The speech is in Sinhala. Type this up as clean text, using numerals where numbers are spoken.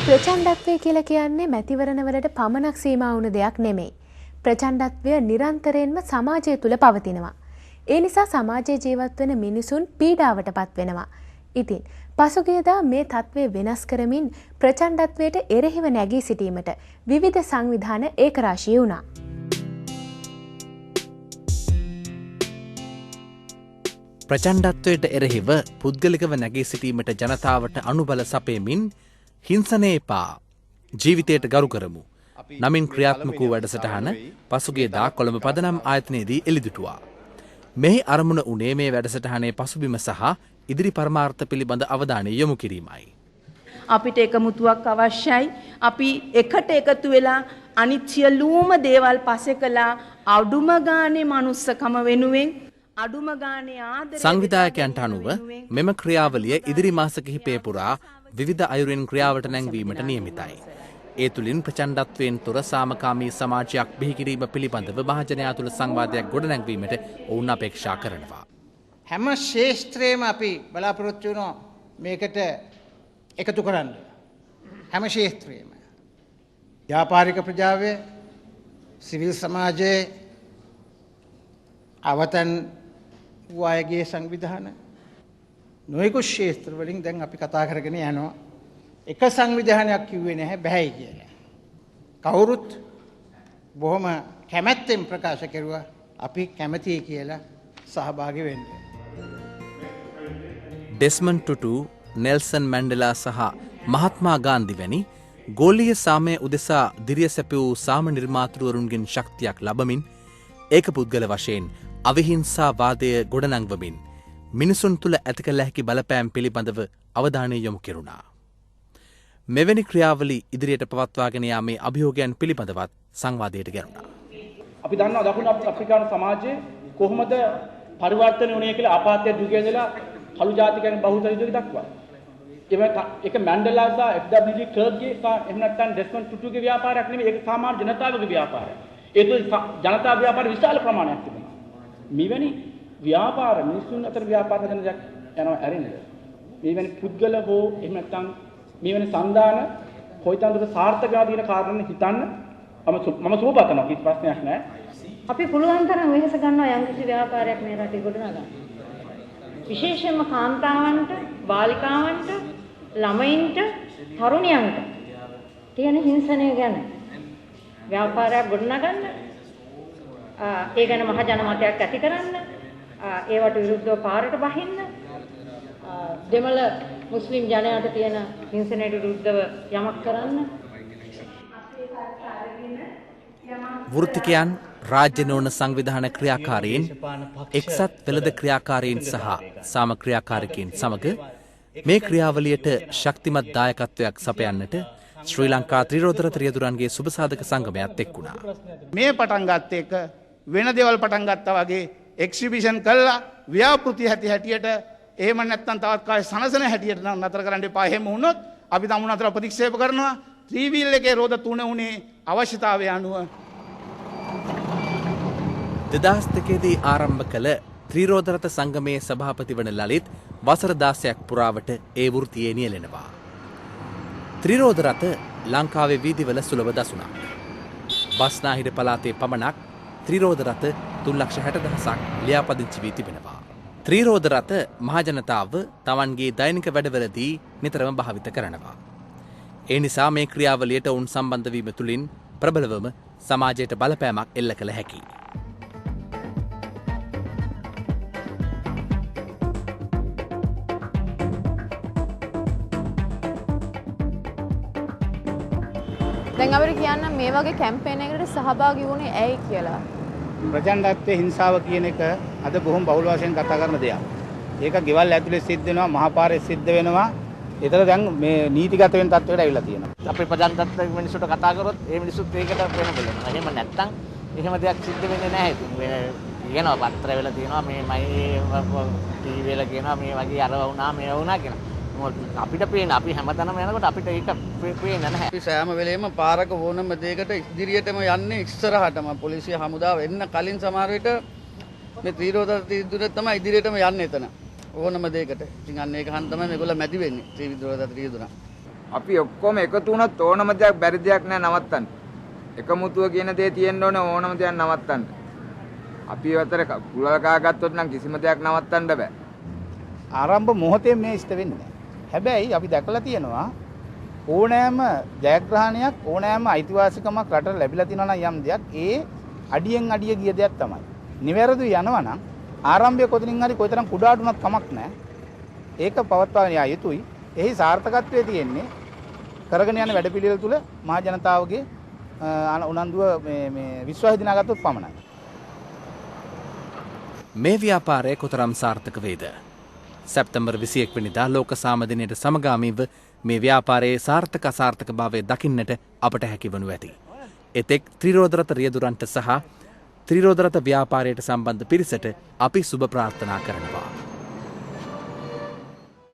ප්‍රචණ්ඩත්වය කියලා කියන්නේ මැතිවරණවලට පමණක් සීමා වුණ දෙයක් නෙමෙයි. ප්‍රචණ්ඩත්වය නිරන්තරයෙන්ම සමාජය තුළ පවතිනවා. ඒ නිසා සමාජයේ ජීවත් වෙන මිනිසුන් පීඩාවටපත් වෙනවා. ඉතින් පසුගියදා මේ තත්ත්වය වෙනස් කරමින් ප්‍රචණ්ඩත්වයට එරෙහිව නැගී සිටීමට විවිධ සංවිධාන ඒකරාශී වුණා. ප්‍රචණ්ඩත්වයට එරෙහිව පුද්ගලිකව නැගී සිටීමට ජනතාවට අනුබල සපයමින් හිංසනය එපා ජීවිතයට ගරු කරමු නමින් ක්‍රියාත්මක වූ වැඩසටහන පසුගියදා කොළඹ පදනම් ආයතනයේදී එළිදුටුවා. මෙහි අරමුණ උනේ මේ වැඩසටහනේ පසුබිම සහ ඉදිරි පරමාර්ථ පිළිබඳ අවධානය යොමු කිරීමයි. අපිට එකමුතුවක් අවශ්‍යයි. අපි එකට එකතු වෙලා අනිත් සියලුම දේවල් පස්සේ කළා අඩුම ගානේ මනුස්සකම වෙනුවෙන් අඩුම ගානේ ආදරය සංවිධායකයන්ට අනුව මෙම ක්‍රියාවලිය ඉදිරි මාස කිහිපය පුරා විවිධ අයුරින් ක්‍රියාවට නැංවීමට නියමිතයි. ඒ තුළින් ප්‍රචණ්ඩත්වයෙන් තොර සාමකාමී සමාජයක් බිහි කිරීම පිළිබඳව මහජනයා තුළ සංවාදයක් ගොඩනැංවීමට ඔවුන් අපේක්ෂා කරනවා. හැම ශේෂ්ත්‍රයේම අපි බලාපොරොත්තු වෙනවා මේකට එකතු කරන්න. හැම ශේෂ්ත්‍රයේම ව්‍යාපාරික ප්‍රජාවේ සිවිල් සමාජයේ අවතන් වූ අයගේ සංවිධාන නොයෙකුත් ශේෂ්ත්‍ර වලින් දැන් අපි කතා කරගෙන යනවා. එක සංවිධානයක් කිව්වේ නැහැ බෑයි කියලා. කවුරුත් බොහොම කැමැත්තෙන් ප්‍රකාශ කරුවා අපි කැමැතියි කියලා සහභාගී වෙන්න. ඩෙස්මන්ඩ් ටුටු, නෙල්සන් මැන්ඩෙලා සහ මහත්මා ගාන්ධි වැනි ගෝලීය සාමය උදෙසා දිරිය සැපයූ සාම නිර්මාතෘවරුන්ගෙන් ශක්තියක් ලබමින් ඒක පුද්ගල වශයෙන් අවිහිංසාවාදය ගොඩනංවමින් මිනිසුන් තුළ ඇති කළ හැකි බලපෑම් පිළිබඳව අවධානය යොමු කෙරුණා. මෙවැනි ක්‍රියාවලි ඉදිරියට පවත්වාගෙන යාමේ අභියෝගයන් පිළිබඳවත් සංවාදයට ගැනුණා. අපි දන්නවා දකුණු අප්‍රිකානු සමාජයේ කොහොමද පරිවර්තනය වුණේ කියලා ආපාතය දුකේ ඉඳලා කළු ජාතිකයන් බහුතර යුග දක්වා. ඒක මැන්ඩෙලා සහ FW ක්ලර්ක්ගේ සහ එහෙම නැත්නම් ඩෙස්මන්ඩ් ටුටුගේ ව්‍යාපාරයක් නෙමෙයි ඒක සාමාන්‍ය ජනතාවගේ ව්‍යාපාරයක්. ඒක ජනතා ව්‍යාපාර විශාල ප්‍රමාණයක් තිබෙනවා. මෙවැනි ව්‍යාපාර මිනිසුන් අතර ව්‍යාපාර කරන දෙයක් යනවා ඇරෙන්නද. මෙවැනි පුද්ගල හෝ එහෙම නැත්නම් මෙවැනි සංදාන කොයිතරම්ද සාර්ථක වෙනවා කියන කාරණේ හිතන්න මම සුබපතනවා කිසි ප්‍රශ්නයක් නැහැ. අපි පුළුවන් තරම් වෙහෙස ගන්නවා යම්කිසි ව්‍යාපාරයක් මේ රටේ ගොඩනගන්න. විශේෂයෙන්ම කාන්තාවන්ට, බාලිකාවන්ට, ළමයින්ට, තරුණියන්ට තියෙන හිංසනය ගැන ව්‍යාපාරයක් ගොඩනගන්න, ඒ ගැන මහ ජනමතයක් ඇති කරන්න, ඒවට විරුද්ධව පාරට බහින්න, දෙමළ මුස්ලිම් ජනයාට තියෙන හිංසනයට විරුද්ධව යමක් කරන්න. වෘත්තිකයන්, රාජ්‍ය නොවන සංවිධාන ක්‍රියාකාරීන්, එක්සත් වෙළඳ ක්‍රියාකාරීන් සහ සාම ක්‍රියාකාරිකයන් සමග මේ ක්‍රියාවලියට ශක්තිමත් දායකත්වයක් සපයන්නට ශ්‍රී ලංකා ත්‍රිරෝදරත රියදුරන්ගේ සුබසාධක සංගමයත් එක්වුණා. මේ පටන් ගත්ත එක වෙන දේවල් පටන් ගත්තා වගේ එක්සිබිෂන් කළා ව්‍යාපෘති හැටියට එහෙම නැත්නම් තවත් කාය සනසන හැටියට නම් නතර කරන්න එපා. එහෙම වුණොත් අපි තමුන් අතර ප්‍රතික්ෂේප කරනවා. ත්‍රිවිල් එකේ රෝද තුන උනේ අවශ්‍යතාවය අනුව 2002 දී ආරම්භ කළ ත්‍රිරෝදරත සංගමයේ සභාපති වන ලලිත් වසර 16ක් පුරාවට ඒ වෘත්තියේ නියැලෙනවා. ත්‍රිරෝදරත ලංකාවේ වීදිවල සුලභ දසුණක්. බස්නාහිර පළාතේ පමණක් ත්‍රිරෝදරත 3,60,000ක් ලියාපදිංචි වී තිබෙනවා. ත්‍රිරෝදරත මහජනතාව තමන්ගේ දෛනික වැඩවලදී නිතරම භාවිත කරනවා. ඒ නිසා මේ ක්‍රියාවලියට ඔවුන් සම්බන්ධ වීම තුළින් ප්‍රබලවම සමාජයට බලපෑමක් එල්ල කළ හැකියි. දැන් අපිට කියන්න මේ වගේ කැම්පේන් එකකට සහභාගී වුණේ ඇයි කියලා. ප්‍රචණ්ඩත්වයේ හිංසාව කියන එක අද බොහොම බහුල වශයෙන් කතා කරන දෙයක්. ඒක ගෙවල් ඇතුලේ සිද්ධ වෙනවා, මහපාරේ සිද්ධ වෙනවා. ඒතර දැන් මේ නීතිගත වෙන තත්ත්වයට ඇවිල්ලා තියෙනවා. අපි ප්‍රජාතන්ත්‍ර මිනිස්සුන්ට කතා කරොත් ඒ මිනිස්සුත් ඒකට වෙන බලනවා. එහෙම නැත්තම් එහෙම දෙයක් සිද්ධ වෙන්නේ නැහැ. කියනවා පත්‍ර වෙලා තියෙනවා මේ මයි ටීවී වල කියනවා මේ වගේ අරව වුණා මේ වුණා කියලා. අපිට පේන අපි හැමතැනම යනකොට අපිට ඒක පේන්නේ නැහැ. අපි සෑම වෙලේම පාරක ඕනම දෙයකට ඉදිරියටම යන්නේ ඉස්සරහටම පොලිසිය හමුදාව එන්න කලින් සමහර විට මේ ත්‍රිරෝදර ත්‍රිදුර තමයි ඉදිරියටම යන්නේ එතන. ඕනම දෙයකට. ඉතින් අන්න ඒක හන්ද තමයි මේගොල්ලෝ මැදි වෙන්නේ ත්‍රිවිධ ත්‍රිදුර. අපි ඔක්කොම එකතු වුණොත් ඕනම දෙයක් බැරි දෙයක් නෑ නවත්තන්න. එකමුතුව කියන දේ තියෙන්න ඕනේ ඕනම දෙයක් නවත්තන්න. අපි අතර කුලල කාගත්තොත් නම් කිසිම දෙයක් නවත්තන්න බෑ. ආරම්භ මොහොතේ මේ ඉෂ්ට වෙන්නේ නැහැ. හැබැයි අපි දැකලා තියෙනවා ඕනෑම ජයග්‍රහණයක් ඕනෑම අයිතිවාසිකමක් රටට ලැබිලා තියෙනවා නම් යම් දෙයක් ඒ අඩියෙන් අඩිය ගිය දෙයක් තමයි. නිවැරදි යනවා නම් ආරම්භය කොතනින් හරි කොයිතරම් කුඩාටුණක් කමක් නැහැ. ඒක පවත්වාගෙන යා යුතුයි. එහි සාර්ථකත්වයේ තියෙන්නේ කරගෙන යන වැඩපිළිවෙල තුල මහ ජනතාවගේ උනන්දුව මේ විශ්වාසය දිනාගත්තොත් පමණයි. මේ ව්‍යාපාරය කොතරම් සාර්ථක වේද? සැප්තැම්බර් 21 වෙනිදා ලෝක සාමදිනයට සමගාමීව මේ ව්‍යාපාරයේ සාර්ථක අසාර්ථක භාවය දකින්නට අපට හැකිවනු ඇති. එතෙක් ත්‍රිරෝදරත රියදුරන්ට සහ ත්‍රිරෝදරත ව්‍යාපාරයට සම්බන්ධ පිරිසට අපි සුබ ප්‍රාර්ථනා කරනවා.